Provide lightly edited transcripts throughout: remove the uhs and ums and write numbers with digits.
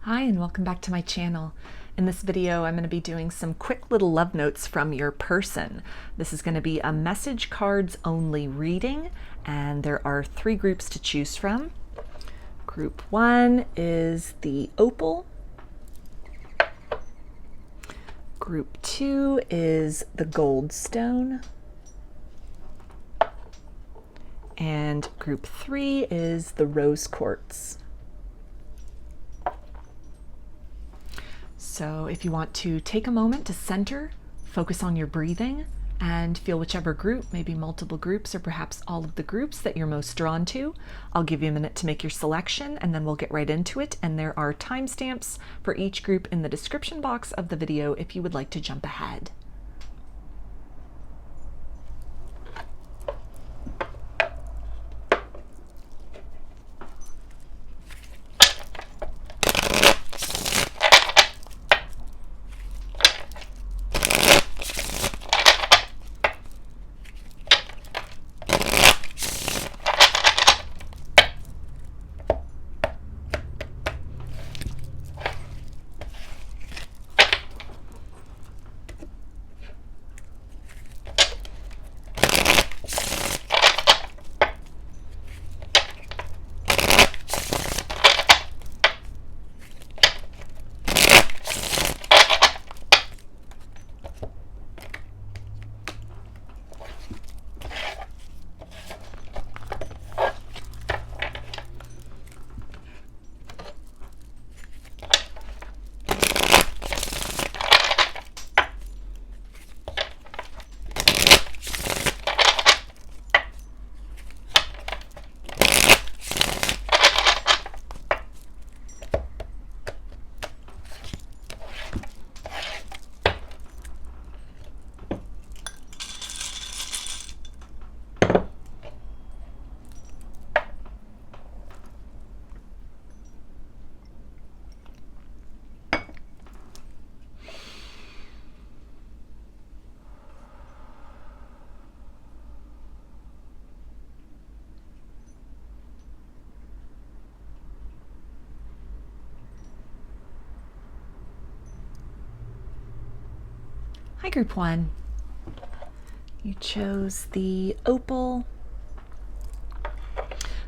Hi and welcome back to my channel. In this video I'm going to be doing some quick little love notes from your person. This is going to be a message cards only reading, and there are 3 groups to choose from. Group 1 is the Opal. Group 2 is the Goldstone. And group 3 is the Rose Quartz. So if you want to take a moment to center, focus on your breathing, and feel whichever group, maybe multiple groups or perhaps all of the groups that you're most drawn to, I'll give you a minute to make your selection and then we'll get right into it. And there are timestamps for each group in the description box of the video if you would like to jump ahead. Hi, Group 1. You chose the Opal.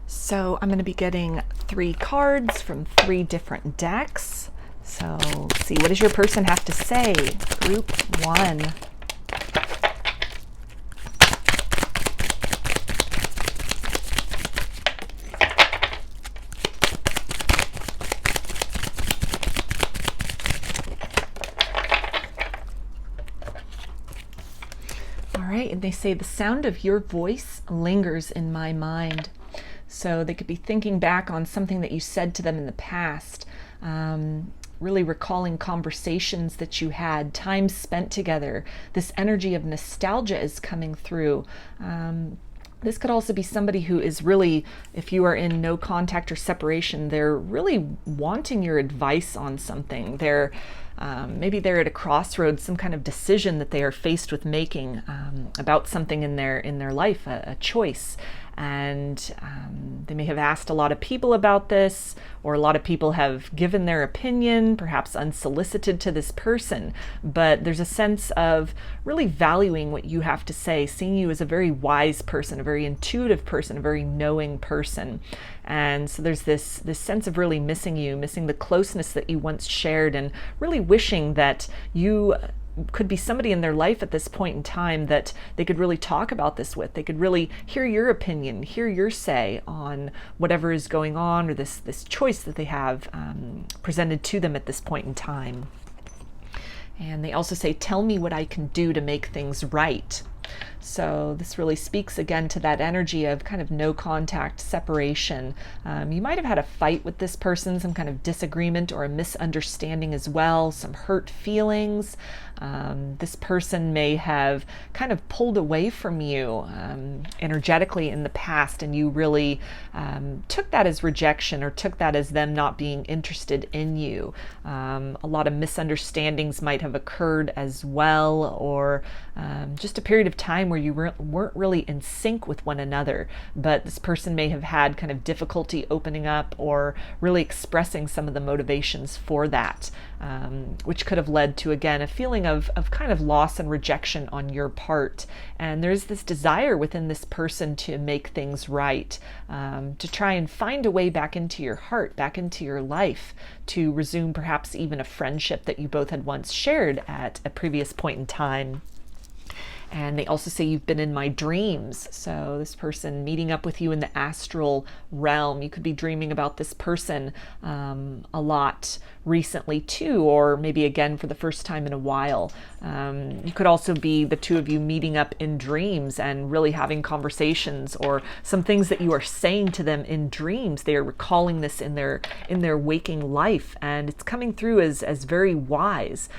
So I'm going to be getting 3 cards from 3 different decks. So let's see, what does your person have to say? Group 1. And they say the sound of your voice lingers in my mind. So they could be thinking back on something that you said to them in the past, really recalling conversations that you had, time spent together. This energy of nostalgia is coming through. This could also be somebody who is really, if you are in no contact or separation, they're really wanting your advice on something. Maybe they're at a crossroads, some kind of decision that they are faced with making about something in their life, a choice. And they may have asked a lot of people about this, or a lot of people have given their opinion, perhaps unsolicited, to this person. But there's a sense of really valuing what you have to say, seeing you as a very wise person, a very intuitive person, a very knowing person. And so there's this sense of really missing you, missing the closeness that you once shared, and really wishing that you could be somebody in their life at this point in time that they could really talk about this with. They could really hear your opinion, hear your say on whatever is going on, or this choice that they have presented to them at this point in time. And they also say, tell me what I can do to make things right. So this really speaks again to that energy of kind of no contact, separation. You might have had a fight with this person, some kind of disagreement or a misunderstanding as well, some hurt feelings. This person may have kind of pulled away from you energetically in the past, and you really took that as rejection, or took that as them not being interested in you. A lot of misunderstandings might have occurred as well, or just a period of of time where you weren't really in sync with one another, but this person may have had kind of difficulty opening up or really expressing some of the motivations for that, which could have led to, again, a feeling of kind of loss and rejection on your part. And there's this desire within this person to make things right, to try and find a way back into your heart, back into your life, to resume perhaps even a friendship that you both had once shared at a previous point in time. And they also say you've been in my dreams. So this person meeting up with you in the astral realm. You could be dreaming about this person a lot recently too, or maybe again for the first time in a while. You could also be the two of you meeting up in dreams and really having conversations, or some things that you are saying to them in dreams. They are recalling this in their waking life, and it's coming through as very wise.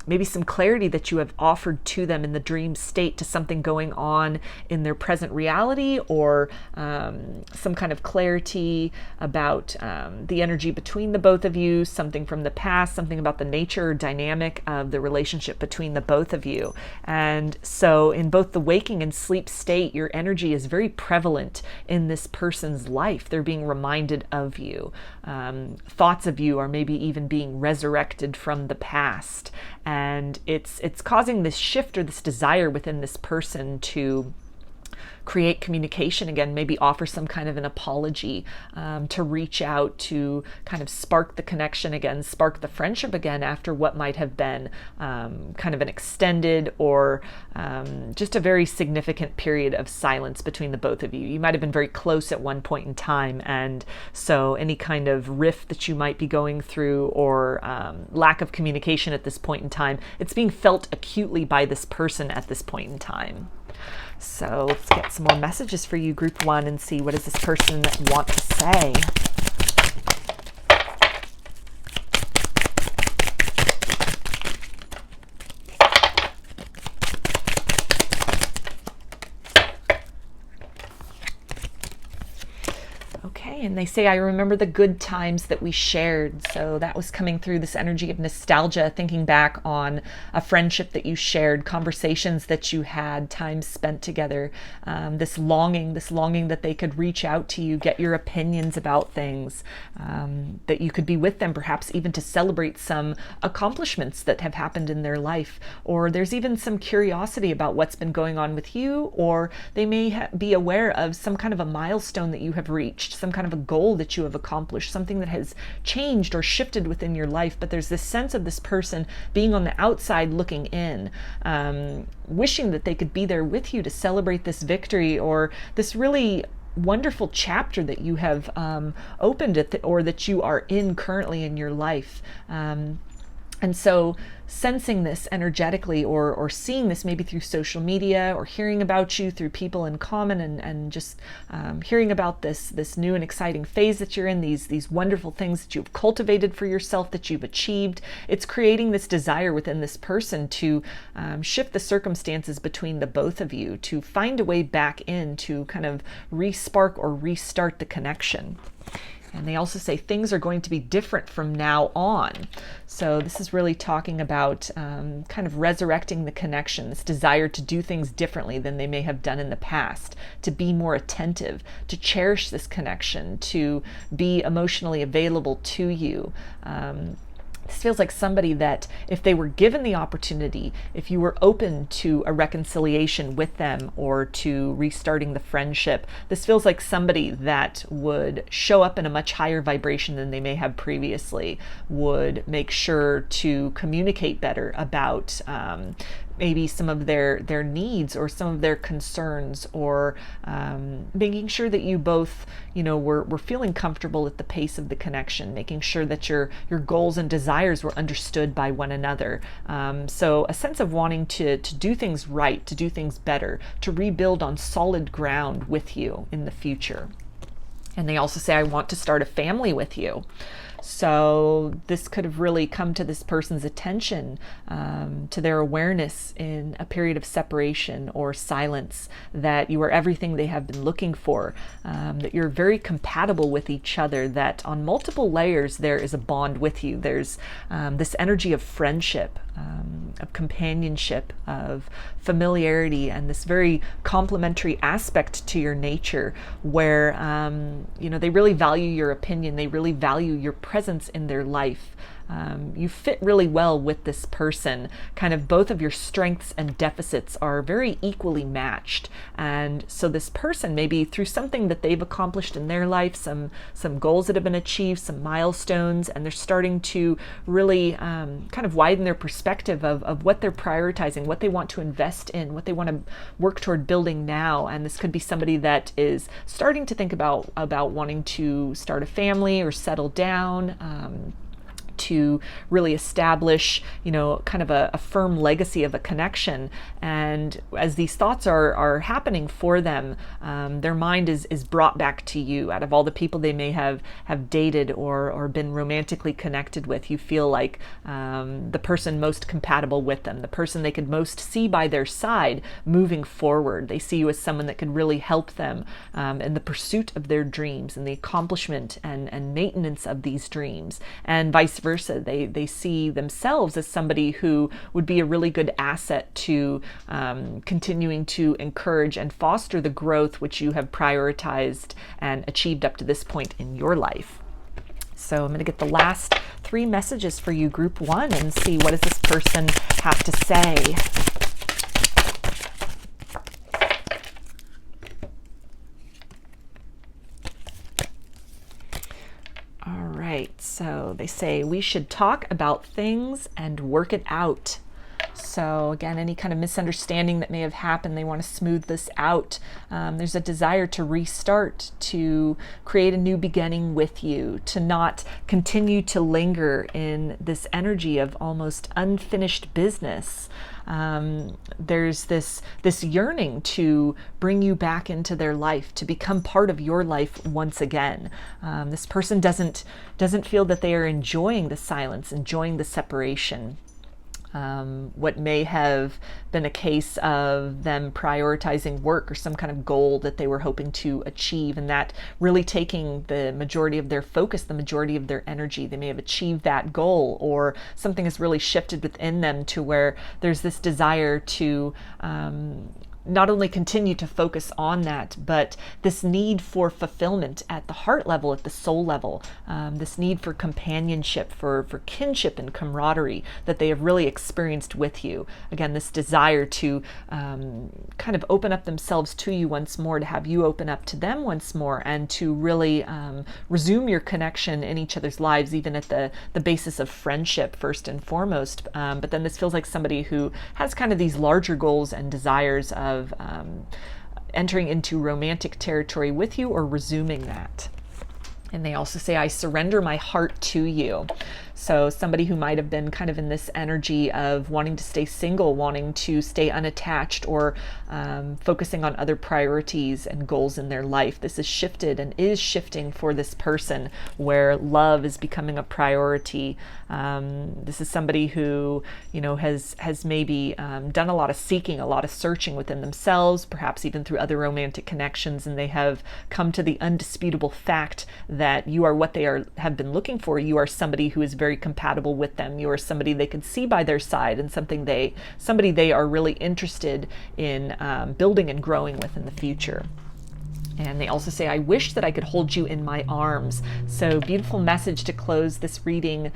Maybe some clarity that you have offered to them in the dream state to something going on in their present reality, or some kind of clarity about the energy between the both of you, something from the past, something about the nature or dynamic of the relationship between the both of you. And so in both the waking and sleep state, your energy is very prevalent in this person's life. They're being reminded of you. Thoughts of you are maybe even being resurrected from the past. And it's causing this shift or this desire within this person to create communication again, maybe offer some kind of an apology, to reach out, to kind of spark the connection again, spark the friendship again after what might have been kind of an extended or just a very significant period of silence between the both of you. You might have been very close at one point in time, and so any kind of rift that you might be going through or lack of communication at this point in time, it's being felt acutely by this person at this point in time. So let's get some more messages for you, group one, and see what does this person want to say. Okay, and they say, I remember the good times that we shared. So that was coming through this energy of nostalgia, thinking back on a friendship that you shared, conversations that you had, time spent together, this longing that they could reach out to you, get your opinions about things, that you could be with them, perhaps even to celebrate some accomplishments that have happened in their life. Or there's even some curiosity about what's been going on with you, or they may be aware of some kind of a milestone that you have reached, some kind of a goal that you have accomplished, something that has changed or shifted within your life. But there's this sense of this person being on the outside looking in, wishing that they could be there with you to celebrate this victory or this really wonderful chapter that you have opened or that you are in currently in your life. And so sensing this energetically or seeing this maybe through social media or hearing about you through people in common and just hearing about this new and exciting phase that you're in, these wonderful things that you've cultivated for yourself, that you've achieved, it's creating this desire within this person to shift the circumstances between the both of you, to find a way back in, to kind of re-spark or restart the connection. And they also say things are going to be different from now on. So this is really talking about kind of resurrecting the connection, this desire to do things differently than they may have done in the past, to be more attentive, to cherish this connection, to be emotionally available to you. This feels like somebody that if they were given the opportunity, if you were open to a reconciliation with them or to restarting the friendship, this feels like somebody that would show up in a much higher vibration than they may have previously, would make sure to communicate better about maybe some of their needs or some of their concerns, or making sure that you both, were feeling comfortable at the pace of the connection, making sure that your goals and desires were understood by one another. So a sense of wanting to do things right, to do things better, to rebuild on solid ground with you in the future. And they also say, I want to start a family with you. So this could have really come to this person's attention, to their awareness in a period of separation or silence, that you are everything they have been looking for, that you're very compatible with each other, that on multiple layers there is a bond with you. There's this energy of friendship, of companionship, of familiarity, and this very complementary aspect to your nature where they really value your opinion, they really value your presence in their life. You fit really well with this person. Kind of both of your strengths and deficits are very equally matched. And so this person, maybe through something that they've accomplished in their life, some goals that have been achieved, some milestones, and they're starting to really kind of widen their perspective of what they're prioritizing, what they want to invest in, what they want to work toward building now. And this could be somebody that is starting to think about wanting to start a family or settle down, to really establish, kind of a firm legacy of a connection. And as these thoughts are happening for them, their mind is brought back to you. Out of all the people they may have dated or been romantically connected with, you feel like the person most compatible with them, the person they could most see by their side moving forward. They see you as someone that could really help them in the pursuit of their dreams and the accomplishment and maintenance of these dreams, and vice versa. They see themselves as somebody who would be a really good asset to continuing to encourage and foster the growth which you have prioritized and achieved up to this point in your life. So I'm going to get the last 3 messages for you, group 1, and see what does this person have to say. So they say we should talk about things and work it out. So again, any kind of misunderstanding that may have happened, they want to smooth this out. There's a desire to restart, to create a new beginning with you, to not continue to linger in this energy of almost unfinished business. There's this yearning to bring you back into their life, to become part of your life once again. This person doesn't feel that they are enjoying the silence, enjoying the separation. What may have been a case of them prioritizing work or some kind of goal that they were hoping to achieve, and that really taking the majority of their focus, the majority of their energy. They may have achieved that goal, or something has really shifted within them to where there's this desire to not only continue to focus on that, but this need for fulfillment at the heart level, at the soul level, this need for companionship, for kinship and camaraderie that they have really experienced with you. Again, this desire to kind of open up themselves to you once more, to have you open up to them once more, and to really resume your connection in each other's lives, even at the basis of friendship first and foremost. But then this feels like somebody who has kind of these larger goals and desires of entering into romantic territory with you or resuming that. And they also say, I surrender my heart to you. So somebody who might have been kind of in this energy of wanting to stay single, wanting to stay unattached, or focusing on other priorities and goals in their life. This is shifted and is shifting for this person, where love is becoming a priority. This is somebody who, has maybe done a lot of seeking, a lot of searching within themselves, perhaps even through other romantic connections, and they have come to the undisputable fact that you are what they have been looking for. You are somebody who is very compatible with them. You are somebody they could see by their side, and somebody they are really interested in building and growing with in the future. And they also say, I wish that I could hold you in my arms. So beautiful message to close this reading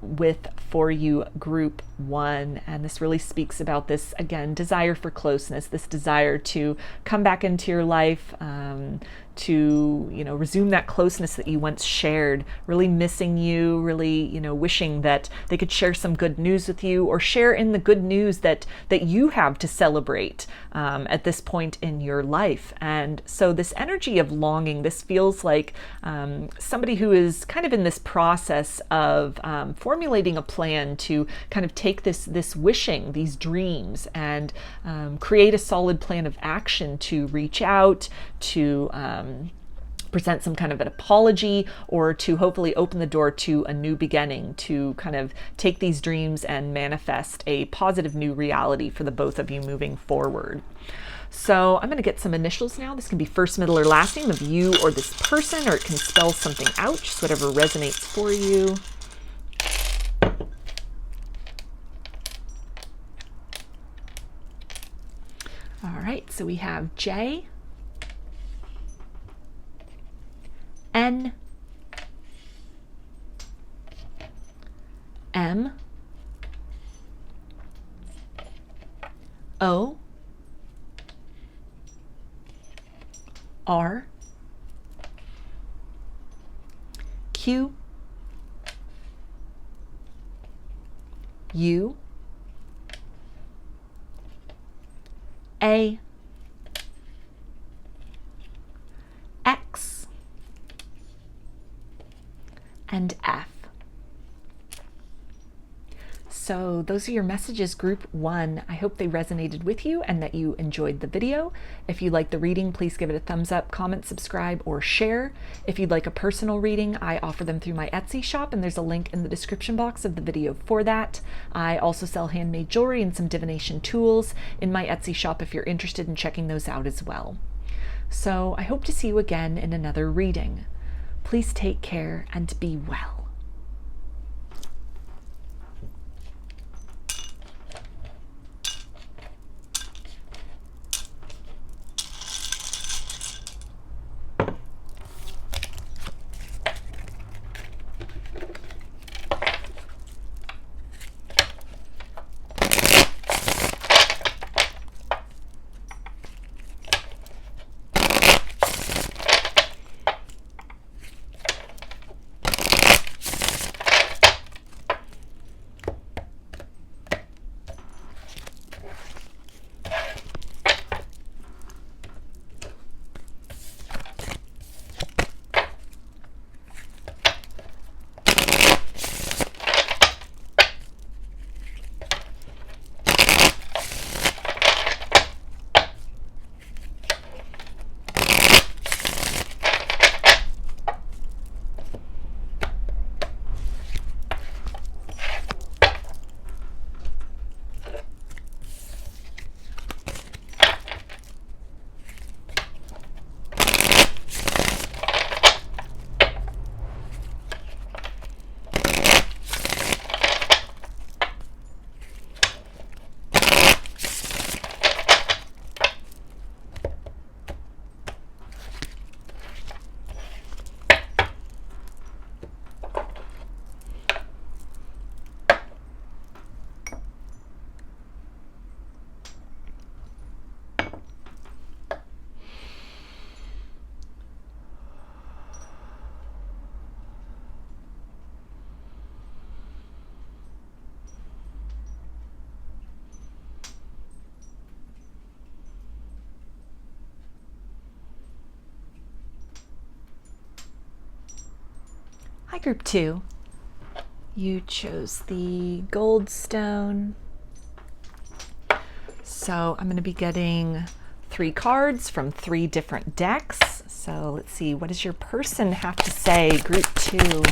with for you, group 1. And this really speaks about this, again, desire for closeness, this desire to come back into your life, to resume that closeness that you once shared, really missing you, really wishing that they could share some good news with you, or share in the good news that you have to celebrate at this point in your life. And so this energy of longing, this feels like somebody who is kind of in this process of formulating a plan to kind of take this wishing, these dreams, and create a solid plan of action to reach out, to present some kind of an apology, or to hopefully open the door to a new beginning, to kind of take these dreams and manifest a positive new reality for the both of you moving forward. So I'm going to get some initials now. This can be first, middle, or last name of you or this person, or it can spell something out, just whatever resonates for you. All right, so we have J, N, M, O, R, Q, U, A, X, and F. So those are your messages, group 1. I hope they resonated with you and that you enjoyed the video. If you like the reading, please give it a thumbs up, comment, subscribe, or share. If you'd like a personal reading, I offer them through my Etsy shop, and there's a link in the description box of the video for that. I also sell handmade jewelry and some divination tools in my Etsy shop if you're interested in checking those out as well. So I hope to see you again in another reading. Please take care and be well. Hi, group 2. You chose the Goldstone. So I'm going to be getting 3 cards from 3 different decks. So let's see, what does your person have to say, group 2?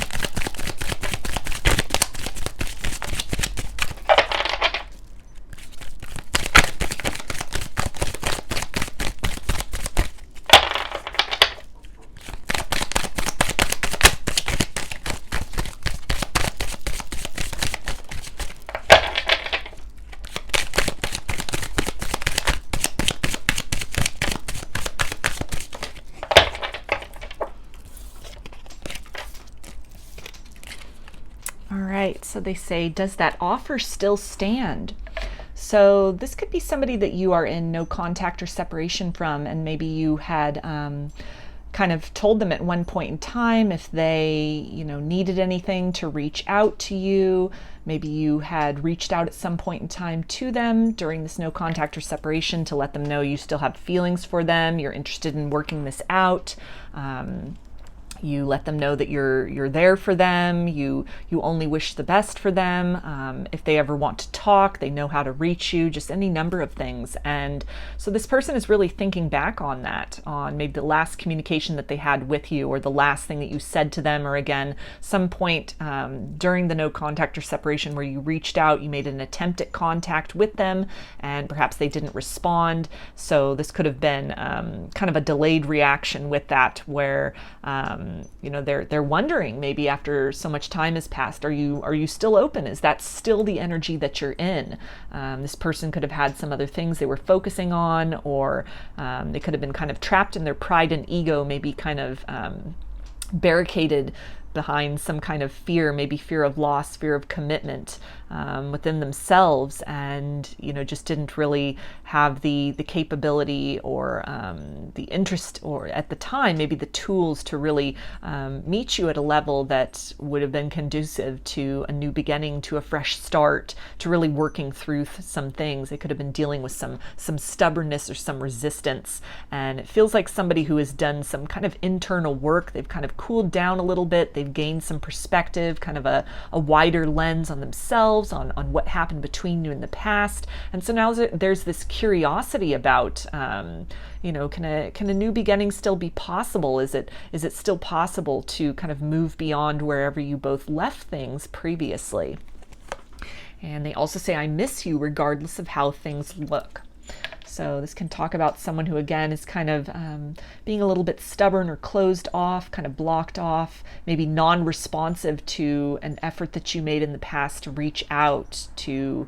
So they say, does that offer still stand? So this could be somebody that you are in no contact or separation from, and maybe you had kind of told them at one point in time if they, needed anything to reach out to you. Maybe you had reached out at some point in time to them during this no contact or separation to let them know you still have feelings for them, you're interested in working this out. You let them know that you're there for them. You only wish the best for them. If they ever want to talk, they know how to reach you. Just any number of things. And so this person is really thinking back on that, on maybe the last communication that they had with you, or the last thing that you said to them, or again, some point during the no contact or separation where you reached out, you made an attempt at contact with them, and perhaps they didn't respond. So this could have been kind of a delayed reaction with that, where they're wondering, maybe after so much time has passed, are you still open? Is that still the energy that you're in? This person could have had some other things they were focusing on, or they could have been kind of trapped in their pride and ego, maybe kind of barricaded behind some kind of fear, maybe fear of loss, fear of commitment within themselves, and just didn't really have the capability or the interest, or at the time maybe the tools to really meet you at a level that would have been conducive to a new beginning, to a fresh start, to really working through some things. They could have been dealing with some stubbornness or some resistance, and it feels like somebody who has done some kind of internal work. They've kind of cooled down a little bit. They've gained some perspective, kind of a wider lens on themselves, on what happened between you in the past. And so now there's this curiosity about, can a new beginning still be possible? Is it still possible to kind of move beyond wherever you both left things previously? And they also say, I miss you regardless of how things look. So this can talk about someone who, again, is kind of being a little bit stubborn or closed off, kind of blocked off, maybe non-responsive to an effort that you made in the past to reach out, to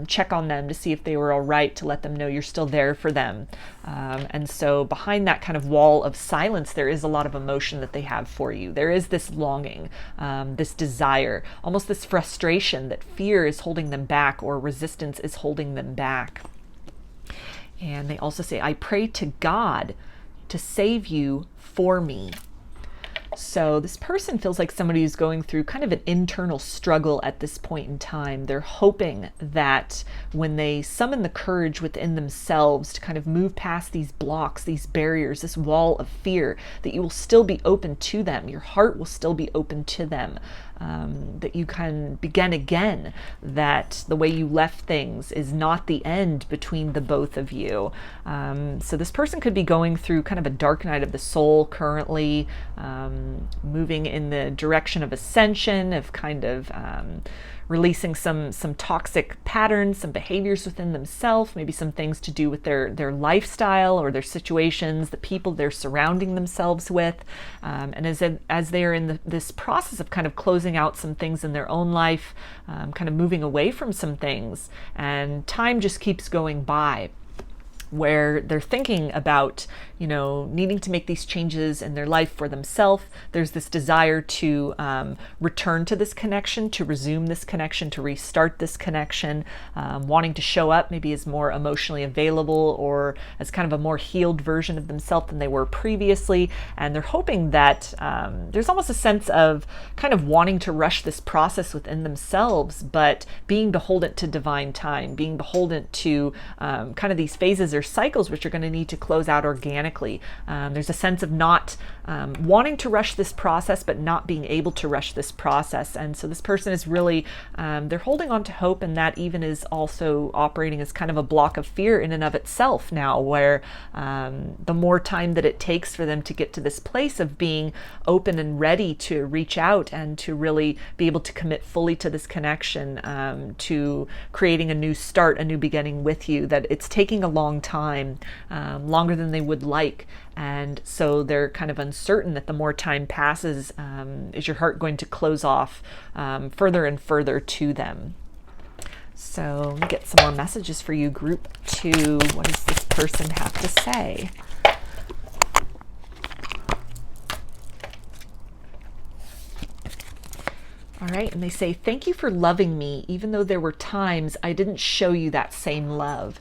check on them, to see if they were all right, to let them know you're still there for them. And so behind that kind of wall of silence, there is a lot of emotion that they have for you. There is this longing, this desire, almost this frustration that fear is holding them back, or resistance is holding them back. And they also say, I pray to God to save you for me. So this person feels like somebody who's going through kind of an internal struggle at this point in time. They're hoping that when they summon the courage within themselves to kind of move past these blocks, these barriers, this wall of fear, that you will still be open to them. Your heart will still be open to them. That you can begin again, that the way you left things is not the end between the both of you. So this person could be going through kind of a dark night of the soul currently, moving in the direction of ascension, of kind of releasing some toxic patterns, some behaviors within themselves, maybe some things to do with their lifestyle or their situations, the people they're surrounding themselves with. And as they're in this process of kind of closing out some things in their own life, kind of moving away from some things, and time just keeps going by, where they're thinking about, needing to make these changes in their life for themselves. There's this desire to return to this connection, to resume this connection, to restart this connection, wanting to show up maybe as more emotionally available, or as kind of a more healed version of themselves than they were previously. And they're hoping that there's almost a sense of kind of wanting to rush this process within themselves, but being beholden to divine time, being beholden to kind of these phases or cycles which are going to need to close out organically. There's a sense of not wanting to rush this process, but not being able to rush this process. And so this person is really, they're holding on to hope, and that even is also operating as kind of a block of fear in and of itself now, where the more time that it takes for them to get to this place of being open and ready to reach out and to really be able to commit fully to this connection, to creating a new start, a new beginning with you, that it's taking a long time, longer than they would like. And so they're kind of uncertain that the more time passes, is your heart going to close off further and further to them. So let me get some more messages for you, group 2. What does this person have to say? All right, and they say, thank you for loving me, even though there were times I didn't show you that same love.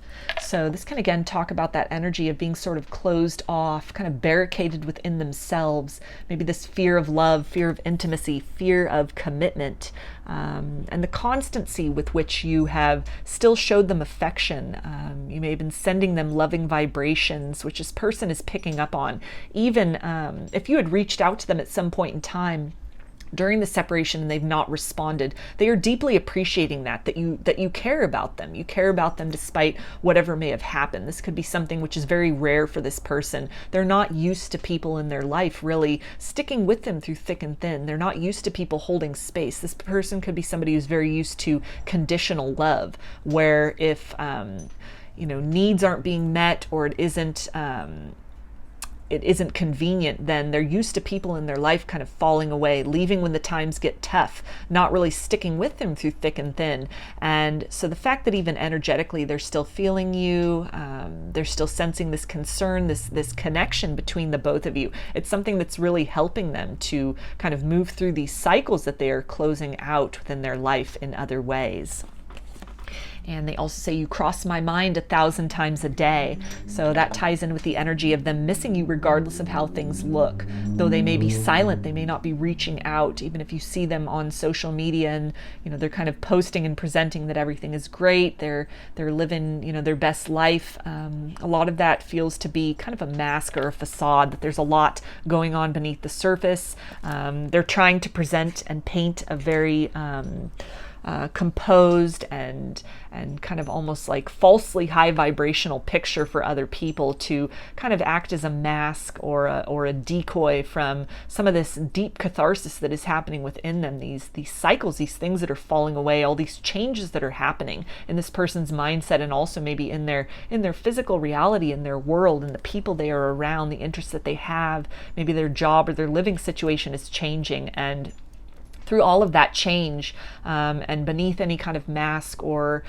So this can again talk about that energy of being sort of closed off, kind of barricaded within themselves. Maybe this fear of love, fear of intimacy, fear of commitment, and the constancy with which you have still showed them affection. You may have been sending them loving vibrations, which this person is picking up on. Even if you had reached out to them at some point in time during the separation and they've not responded, they are deeply appreciating that you care about them. You care about them despite whatever may have happened. This could be something which is very rare for this person. They're not used to people in their life really sticking with them through thick and thin. They're not used to people holding space. This person could be somebody who's very used to conditional love, where if needs aren't being met, or it isn't convenient, then they're used to people in their life kind of falling away, leaving when the times get tough, not really sticking with them through thick and thin. And so the fact that even energetically they're still feeling you, they're still sensing this concern, this connection between the both of you, it's something that's really helping them to kind of move through these cycles that they are closing out within their life in other ways. And they also say, you cross my mind 1,000 times a day. So that ties in with the energy of them missing you regardless of how things look. Though they may be silent, they may not be reaching out. Even if you see them on social media and they're kind of posting and presenting that everything is great, they're living their best life. A lot of that feels to be kind of a mask or a facade, that there's a lot going on beneath the surface. They're trying to present and paint a very composed and kind of almost like falsely high vibrational picture for other people, to kind of act as a mask or a decoy from some of this deep catharsis that is happening within them, these cycles, these things that are falling away, all these changes that are happening in this person's mindset, and also maybe in their physical reality, in their world, and the people they are around, the interests that they have, maybe their job or their living situation is changing. And through all of that change, and beneath any kind of mask or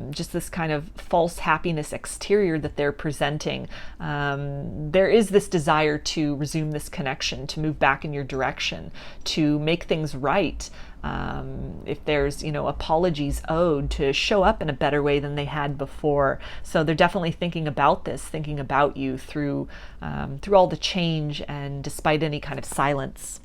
just this kind of false happiness exterior that they're presenting, there is this desire to resume this connection, to move back in your direction, to make things right. If there's apologies owed, to show up in a better way than they had before. So they're definitely thinking about this, thinking about you through all the change and despite any kind of silence.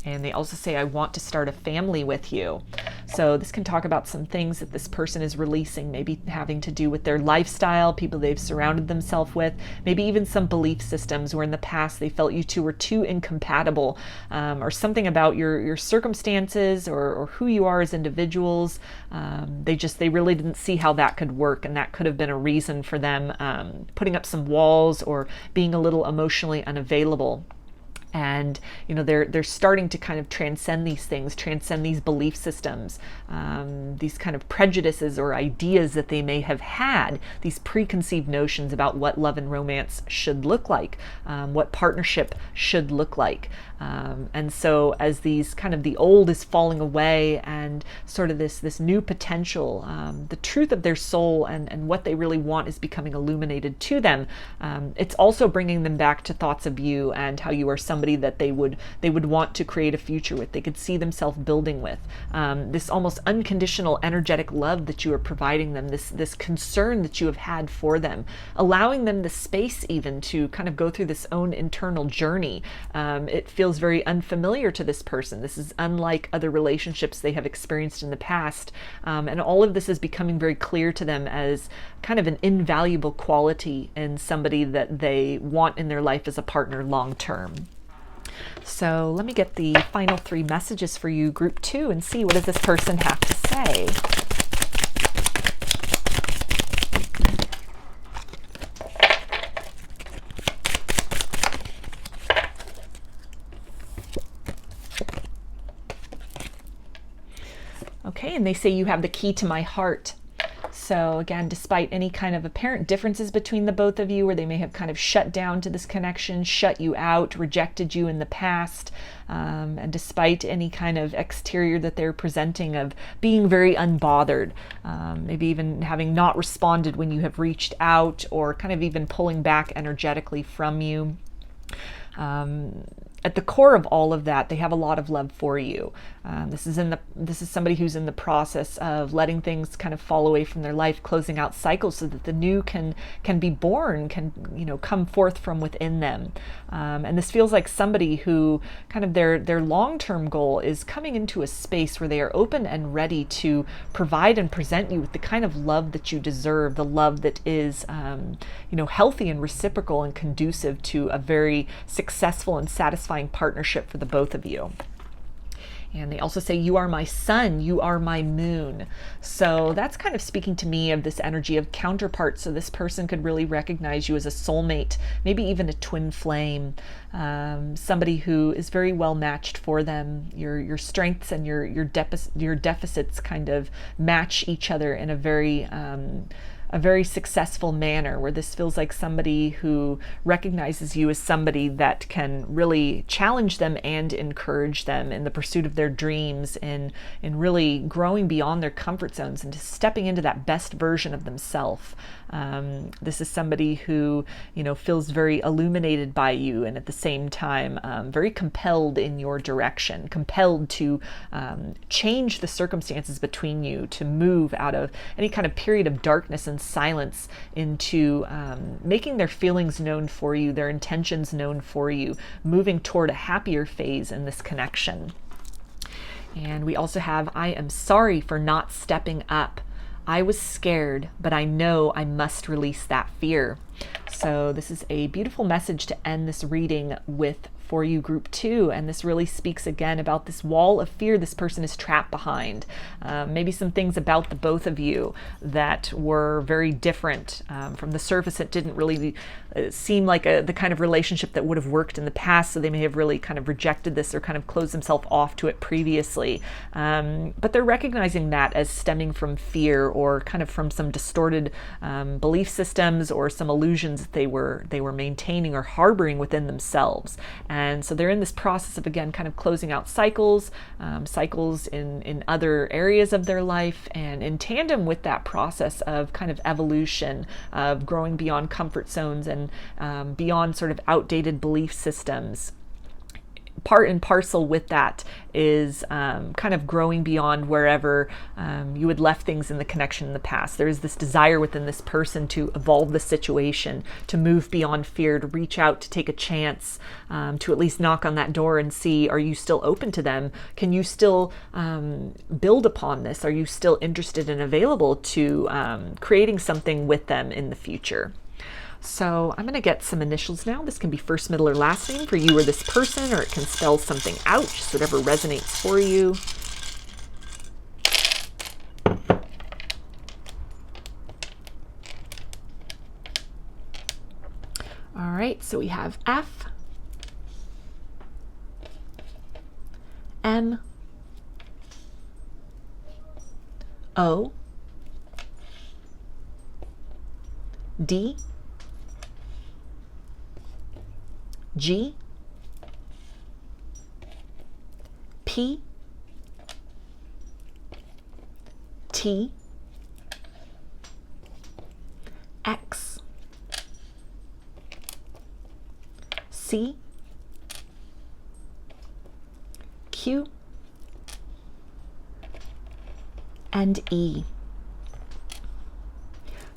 And they also say, I want to start a family with you. So this can talk about some things that this person is releasing, maybe having to do with their lifestyle, people they've surrounded themselves with, maybe even some belief systems where in the past they felt you two were too incompatible, or something about your circumstances or who you are as individuals. They really didn't see how that could work, and that could have been a reason for them putting up some walls or being a little emotionally unavailable. And they're starting to kind of transcend these things, transcend these belief systems, these kind of prejudices or ideas that they may have had, these preconceived notions about what love and romance should look like, what partnership should look like. And so as these kind of the old is falling away and sort of this new potential, the truth of their soul and what they really want is becoming illuminated to them, it's also bringing them back to thoughts of you and how you are somebody that they would want to create a future with, they could see themselves building with. This almost unconditional energetic love that you are providing them, this concern that you have had for them, allowing them the space even to kind of go through this own internal journey. It feels very unfamiliar to this person. This is unlike other relationships they have experienced in the past. And all of this is becoming very clear to them as kind of an invaluable quality in somebody that they want in their life as a partner long term. So let me get the final 3 messages for you, group 2, and see what does this person have to say. Okay, and they say you have the key to my heart. So again, despite any kind of apparent differences between the both of you, where they may have kind of shut down to this connection, shut you out, rejected you in the past, and despite any kind of exterior that they're presenting of being very unbothered, maybe even having not responded when you have reached out, or kind of even pulling back energetically from you, at the core of all of that, they have a lot of love for you. This is somebody who's in the process of letting things kind of fall away from their life, closing out cycles so that the new can be born, can come forth from within them. And this feels like somebody who kind of their long-term goal is coming into a space where they are open and ready to provide and present you with the kind of love that you deserve, the love that is healthy and reciprocal and conducive to a very successful and satisfying partnership for the both of you. And they also say, you are my sun, you are my moon. So that's kind of speaking to me of this energy of counterparts. So this person could really recognize you as a soulmate, maybe even a twin flame, somebody who is very well matched for them. Your strengths and your deficits kind of match each other in a very successful manner, where this feels like somebody who recognizes you as somebody that can really challenge them and encourage them in the pursuit of their dreams, in really growing beyond their comfort zones and just stepping into that best version of themselves. This is somebody who feels very illuminated by you, and at the same time very compelled in your direction, compelled to change the circumstances between you, to move out of any kind of period of darkness and silence into making their feelings known for you, their intentions known for you, moving toward a happier phase in this connection. And we also have, I am sorry for not stepping up. I was scared, but I know I must release that fear. So this is a beautiful message to end this reading with for you, group 2, and this really speaks again about this wall of fear this person is trapped behind. Maybe some things about the both of you that were very different. From the surface, it didn't really seem like the kind of relationship that would have worked in the past, so they may have really kind of rejected this or kind of closed themselves off to it previously. But they're recognizing that as stemming from fear, or kind of from some distorted belief systems or some illusions that they were maintaining or harboring within themselves. And so they're in this process of, again, kind of closing out cycles in other areas of their life, and in tandem with that process of kind of evolution, of growing beyond comfort zones and beyond sort of outdated belief systems. Part and parcel with that is kind of growing beyond wherever you had left things in the connection in the past. There is this desire within this person to evolve the situation, to move beyond fear, to reach out, to take a chance, to at least knock on that door and see, are you still open to them? Can you still build upon this? Are you still interested and available to creating something with them in the future? So I'm going to get some initials now. This can be first, middle, or last name for you or this person, or it can spell something out, just whatever resonates for you. All right, so we have F, M, O, D, G, P, T, X, C, Q, and E.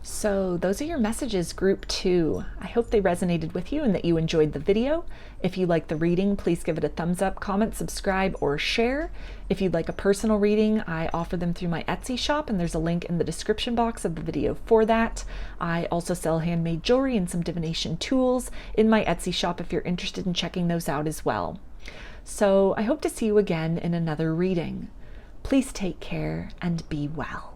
So those are your messages, group 2. I hope they resonated with you and that you enjoyed the video. If you like the reading, please give it a thumbs up, comment, subscribe, or share. If you'd like a personal reading, I offer them through my Etsy shop, and there's a link in the description box of the video for that. I also sell handmade jewelry and some divination tools in my Etsy shop if you're interested in checking those out as well. So I hope to see you again in another reading. Please take care and be well.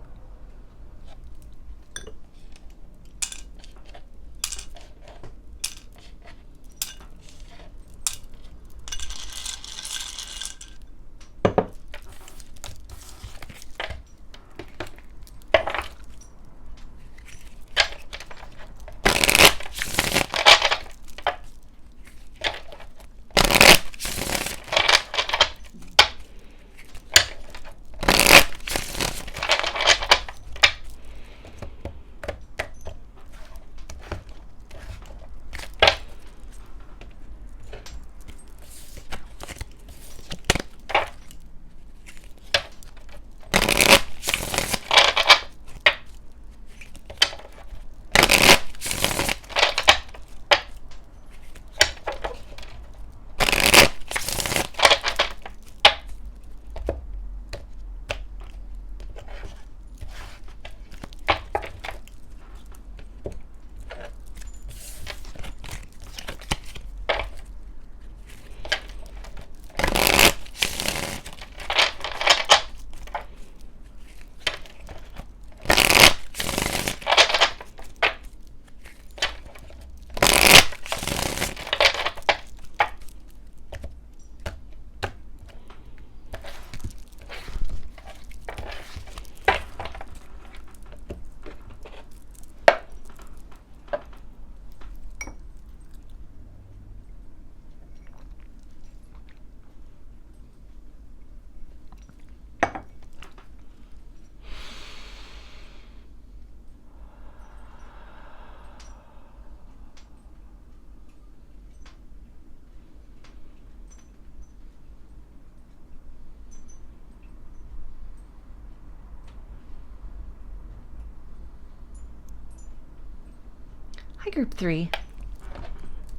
Hi, group 3.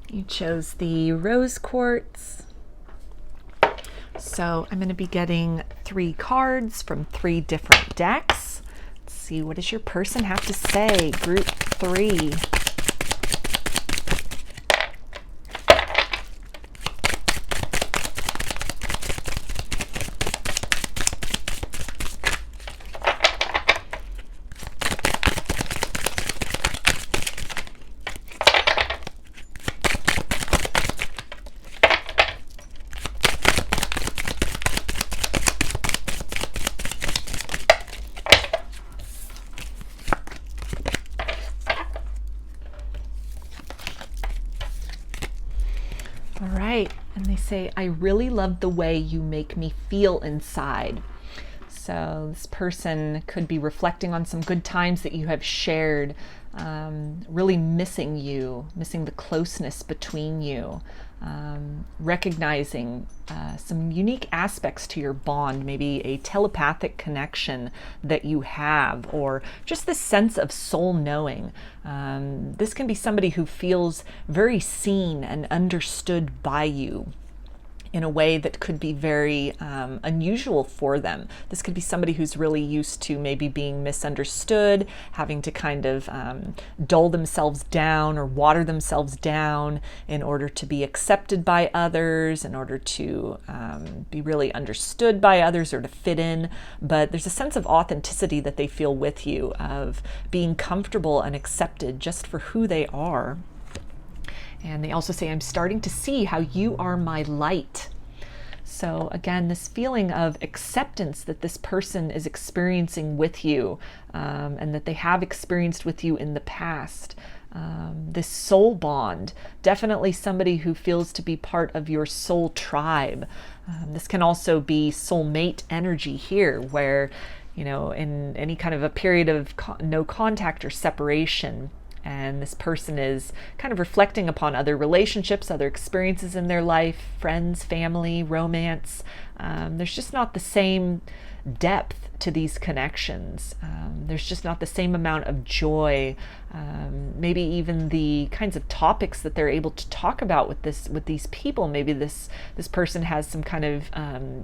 You chose the rose quartz. So I'm going to be getting 3 cards from 3 different decks. Let's see, what does your person have to say? Group 3. All right, and they say, I really love the way you make me feel inside. So this person could be reflecting on some good times that you have shared, really missing you, missing the closeness between you, recognizing some unique aspects to your bond, maybe a telepathic connection that you have, or just this sense of soul knowing. This can be somebody who feels very seen and understood by you in a way that could be very unusual for them. This could be somebody who's really used to maybe being misunderstood, having to kind of dull themselves down or water themselves down in order to be accepted by others, in order to be really understood by others or to fit in. But there's a sense of authenticity that they feel with you, of being comfortable and accepted just for who they are. And they also say, I'm starting to see how you are my light. So again, this feeling of acceptance that this person is experiencing with you, and that they have experienced with you in the past. This soul bond, definitely somebody who feels to be part of your soul tribe. This can also be soulmate energy here, where, you know, in any kind of a period of no contact or separation, and this person is kind of reflecting upon other relationships, other experiences in their life, friends, family, romance. There's just not the same depth to these connections. There's just not the same amount of joy, maybe even the kinds of topics that they're able to talk about with these people. Maybe this person has some kind of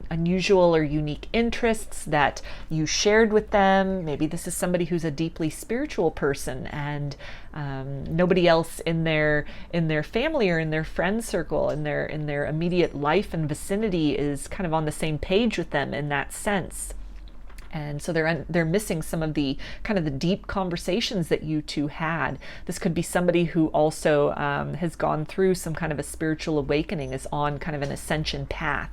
unusual or unique interests that you shared with them. Maybe this is somebody who's a deeply spiritual person, and nobody else in their family or in their friend circle, in their immediate life and vicinity is kind of on the same page with them in that sense. And so they're missing some of the kind of the deep conversations that you two had. This could be somebody who also has gone through some kind of a spiritual awakening, is on kind of an ascension path.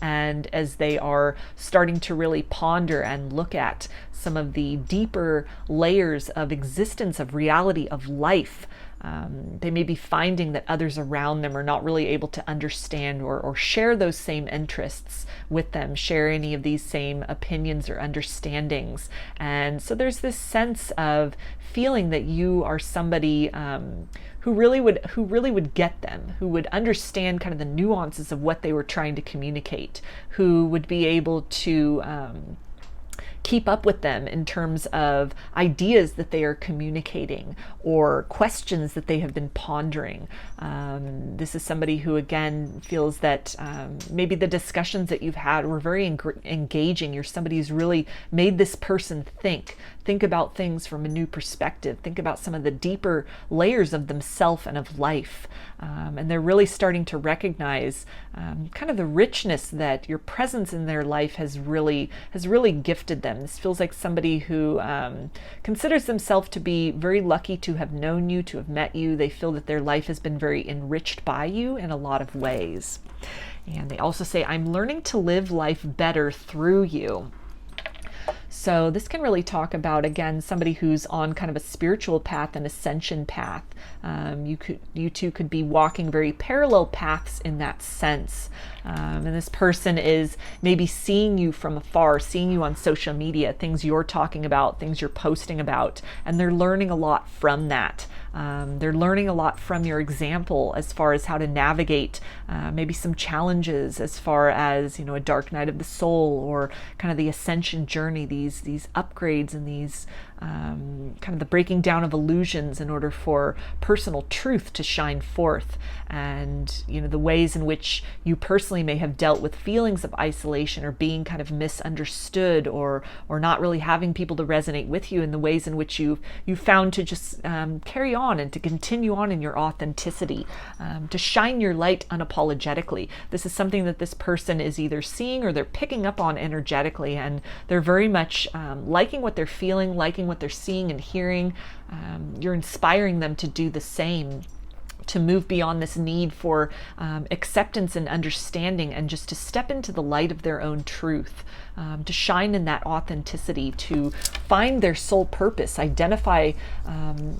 And as they are starting to really ponder and look at some of the deeper layers of existence, of reality, of life, they may be finding that others around them are not really able to understand or share those same interests with them, share any of these same opinions or understandings. And so there's this sense of feeling that you are somebody who really would get them, who would understand kind of the nuances of what they were trying to communicate, who would be able to keep up with them in terms of ideas that they are communicating or questions that they have been pondering. This is somebody who, again, feels that maybe the discussions that you've had were very engaging. You're somebody who's really made this person think about things from a new perspective, think about some of the deeper layers of themselves and of life. And they're really starting to recognize kind of the richness that your presence in their life has really gifted them. This feels like somebody who considers themselves to be very lucky to have known you, to have met you. They feel that their life has been very enriched by you in a lot of ways. And they also say, I'm learning to live life better through you. So this can really talk about, again, somebody who's on kind of a spiritual path, an ascension path. You two could be walking very parallel paths in that sense. And this person is maybe seeing you from afar, seeing you on social media, things you're talking about, things you're posting about, and they're learning a lot from that. They're learning a lot from your example as far as how to navigate maybe some challenges as far as, a dark night of the soul, or kind of the ascension journey, these upgrades and these kind of the breaking down of illusions in order for personal truth to shine forth. And, you know, the ways in which you personally may have dealt with feelings of isolation or being kind of misunderstood, or not really having people to resonate with you, and the ways in which you found to just carry on and to continue on in your authenticity, to shine your light unapologetically. This is something that this person is either seeing or they're picking up on energetically, and they're very much liking what they're feeling, liking what they're seeing and hearing. You're inspiring them to do the same, to move beyond this need for acceptance and understanding, and just to step into the light of their own truth, to shine in that authenticity, to find their soul purpose, identify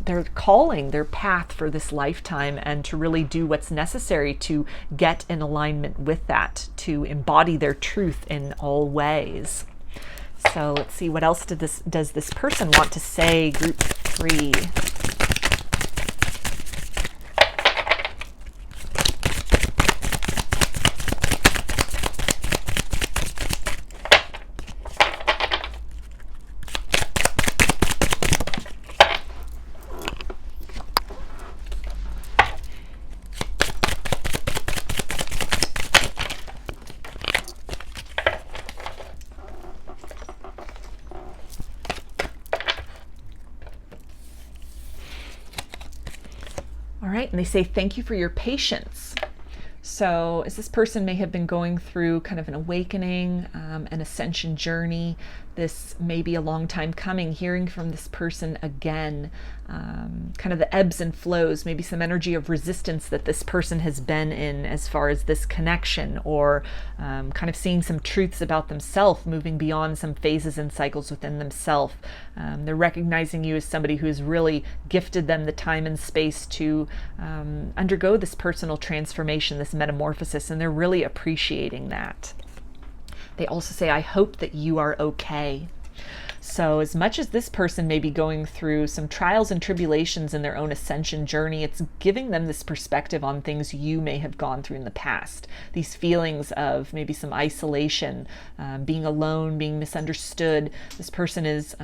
their calling, their path for this lifetime, and to really do what's necessary to get in alignment with that, to embody their truth in all ways. So let's see, what else does this person want to say, group 3? All right, and they say, thank you for your patience. So as this person may have been going through kind of an awakening, an ascension journey, this may be a long time coming, hearing from this person again, kind of the ebbs and flows, maybe some energy of resistance that this person has been in as far as this connection, or kind of seeing some truths about themselves, moving beyond some phases and cycles within themselves. They're recognizing you as somebody who has really gifted them the time and space to undergo this personal transformation, this metamorphosis, and they're really appreciating that. They also say, I hope that you are okay. So as much as this person may be going through some trials and tribulations in their own ascension journey, it's giving them this perspective on things you may have gone through in the past. These feelings of maybe some isolation, being alone, being misunderstood. This person is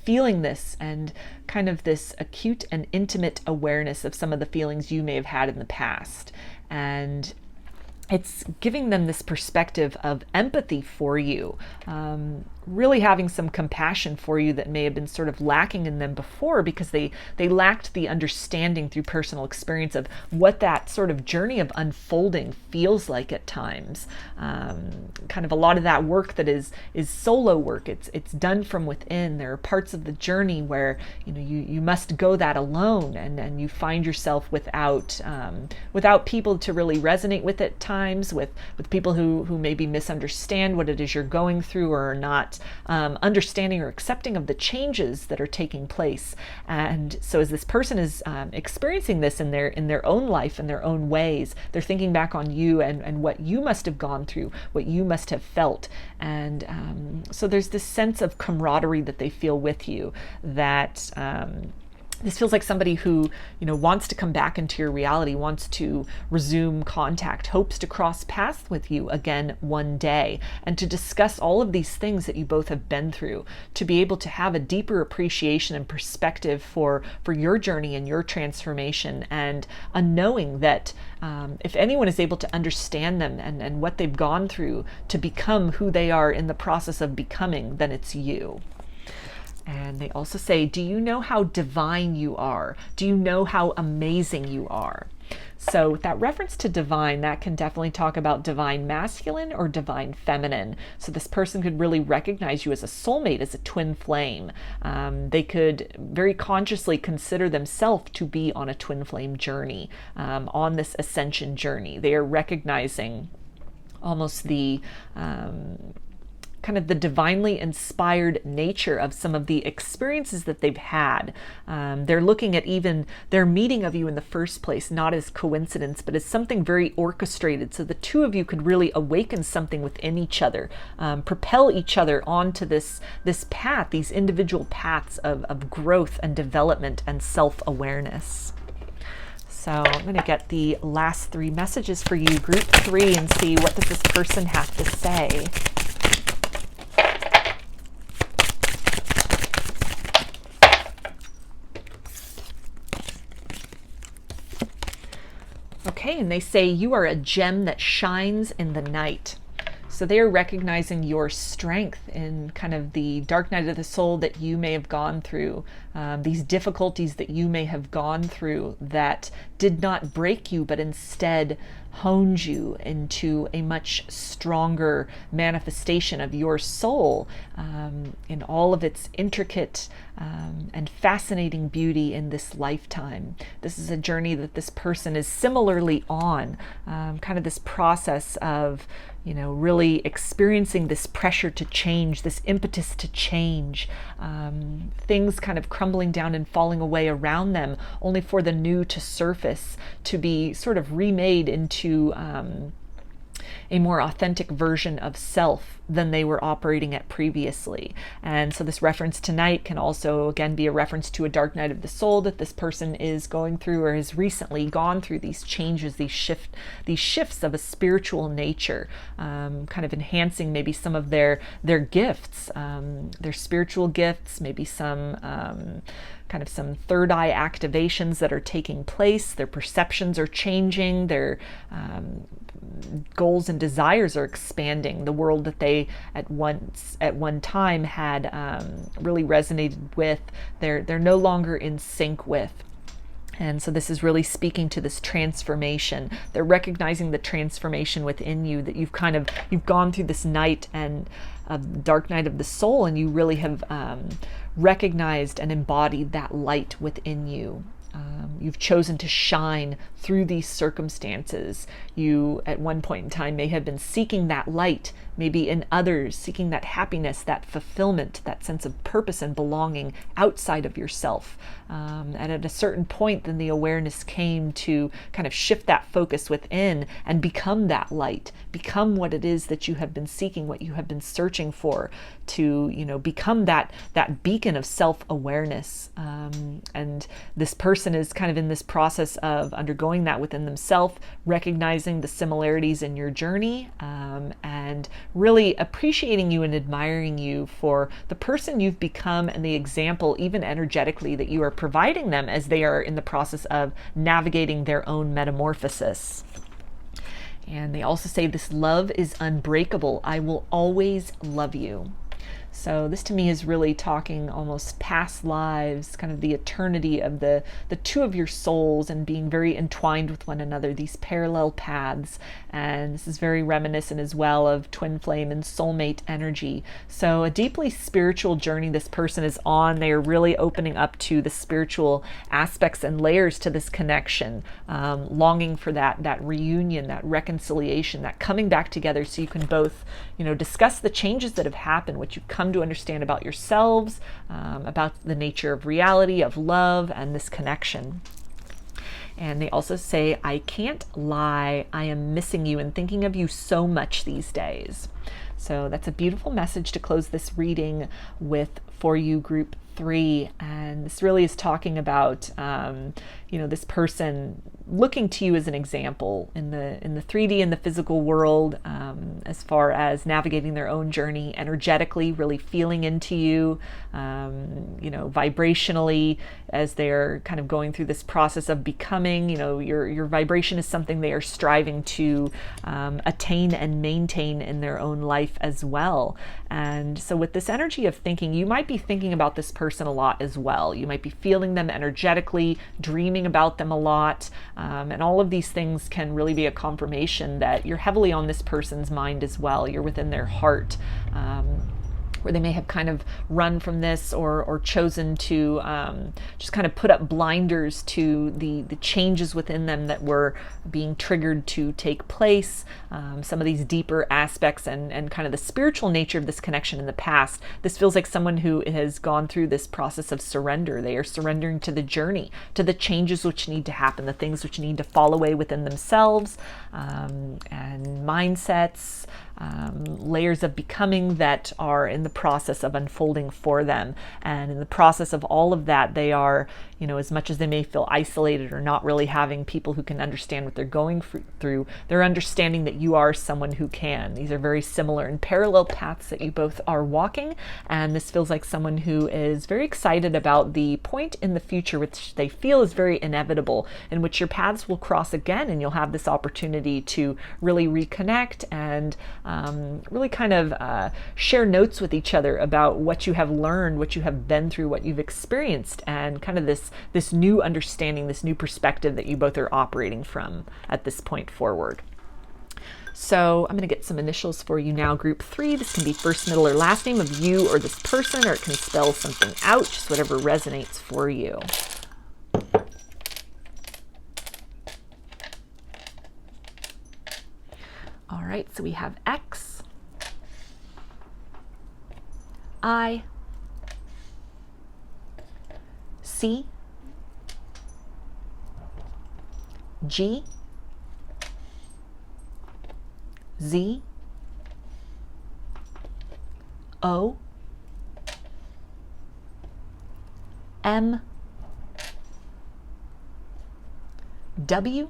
feeling this, and kind of this acute and intimate awareness of some of the feelings you may have had in the past. And it's giving them this perspective of empathy for you, really having some compassion for you that may have been sort of lacking in them before, because they lacked the understanding through personal experience of what that sort of journey of unfolding feels like at times. Kind of a lot of that work that is solo work. It's done from within. There are parts of the journey where you must go that alone, and you find yourself without people to really resonate with at times, with people who maybe misunderstand what it is you're going through, or are not understanding or accepting of the changes that are taking place. And so as this person is experiencing this in their own life, in their own ways, they're thinking back on you and what you must have gone through, what you must have felt. And so there's this sense of camaraderie that they feel with you, that this feels like somebody who, wants to come back into your reality, wants to resume contact, hopes to cross paths with you again one day, and to discuss all of these things that you both have been through, to be able to have a deeper appreciation and perspective for your journey and your transformation, and a knowing that if anyone is able to understand them and what they've gone through to become who they are in the process of becoming, then it's you. And they also say, do you know how divine you are? Do you know how amazing you are? So with that reference to divine, that can definitely talk about divine masculine or divine feminine. So this person could really recognize you as a soulmate, as a twin flame. They could very consciously consider themselves to be on a twin flame journey, on this ascension journey. They are recognizing almost the kind of the divinely inspired nature of some of the experiences that they've had. They're looking at even their meeting of you in the first place, not as coincidence, but as something very orchestrated. So the two of you could really awaken something within each other, propel each other onto this path, these individual paths of growth and development and self-awareness. So I'm going to get the last 3 messages for you, group 3, and see what does this person have to say. Okay, and they say you are a gem that shines in the night. So they are recognizing your strength in kind of the dark night of the soul that you may have gone through, these difficulties that you may have gone through that did not break you, but instead honed you into a much stronger manifestation of your soul in all of its intricate and fascinating beauty in this lifetime. This is a journey that this person is similarly on, kind of this process of, you know, really experiencing this pressure to change, this impetus to change, things kind of crumbling down and falling away around them, only for the new to surface, to be sort of remade into a more authentic version of self than they were operating at previously. And so this reference tonight can also again be a reference to a dark night of the soul that this person is going through or has recently gone through, these changes, these shifts of a spiritual nature, kind of enhancing maybe some of their gifts, their spiritual gifts, maybe some kind of some third eye activations that are taking place. Their perceptions are changing, their goals and desires are expanding. The world that they at one time had really resonated with, they're no longer in sync with. And so this is really speaking to this transformation. They're recognizing the transformation within you, that you've gone through this night and dark night of the soul, and you really have recognized and embodied that light within you. You've chosen to shine through these circumstances. You, at one point in time, may have been seeking that light, maybe in others, seeking that happiness, that fulfillment, that sense of purpose and belonging outside of yourself. And at a certain point, then the awareness came to kind of shift that focus within and become that light, become what it is that you have been seeking, what you have been searching for, to, you know, become that beacon of self-awareness. And this person is kind of in this process of undergoing that within themselves, recognizing the similarities in your journey, and really appreciating you and admiring you for the person you've become and the example, even energetically, that you are providing them as they are in the process of navigating their own metamorphosis. And they also say this love is unbreakable. I will always love you. So this to me is really talking almost past lives, kind of the eternity of the two of your souls and being very entwined with one another, these parallel paths. And this is very reminiscent as well of twin flame and soulmate energy. So a deeply spiritual journey this person is on. They are really opening up to the spiritual aspects and layers to this connection, longing for that reunion, that reconciliation, that coming back together so you can both, you know, discuss the changes that have happened, what you've come to understand about yourselves, about the nature of reality, of love, and this connection. And they also say, I can't lie, I am missing you and thinking of you so much these days. So that's a beautiful message to close this reading with for you, group 3. And this really is talking about, you know, this person looking to you as an example in the 3D and the physical world, as far as navigating their own journey energetically, really feeling into you, you know, vibrationally, as they're kind of going through this process of becoming. You know, your vibration is something they are striving to attain and maintain in their own life as well. And so with this energy of thinking, you might be thinking about this person a lot as well. You might be feeling them energetically, dreaming about them a lot. And all of these things can really be a confirmation that you're heavily on this person's mind as well. You're within their heart, where they may have kind of run from this or chosen to just kind of put up blinders to the changes within them that were being triggered to take place, some of these deeper aspects and kind of the spiritual nature of this connection in the past. This feels like someone who has gone through this process of surrender. They are surrendering to the journey, to the changes which need to happen, the things which need to fall away within themselves, and mindsets, layers of becoming that are in the process of unfolding for them. And in the process of all of that, they are, you know, as much as they may feel isolated or not really having people who can understand what they're going through, they're understanding that you are someone who can. These are very similar and parallel paths that you both are walking. And this feels like someone who is very excited about the point in the future which they feel is very inevitable, in which your paths will cross again, and you'll have this opportunity to really reconnect and really kind of share notes with each other about what you have learned, what you have been through, what you've experienced, and kind of this new understanding, this new perspective that you both are operating from at this point forward. So I'm going to get some initials for you now, group 3. This can be first, middle, or last name of you or this person, or it can spell something out, just whatever resonates for you. All right, so we have X, I, C, G, Z, O, M, W,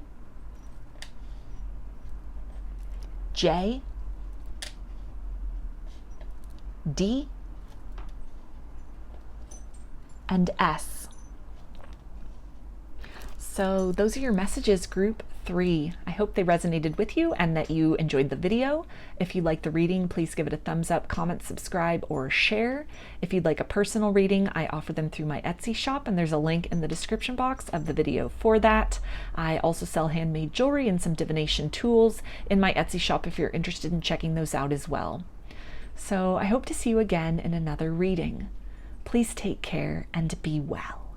J, D, and S. So those are your messages, group 3. I hope they resonated with you and that you enjoyed the video. If you like the reading, please give it a thumbs up, comment, subscribe, or share. If you'd like a personal reading, I offer them through my Etsy shop, and there's a link in the description box of the video for that. I also sell handmade jewelry and some divination tools in my Etsy shop if you're interested in checking those out as well. So I hope to see you again in another reading. Please take care and be well.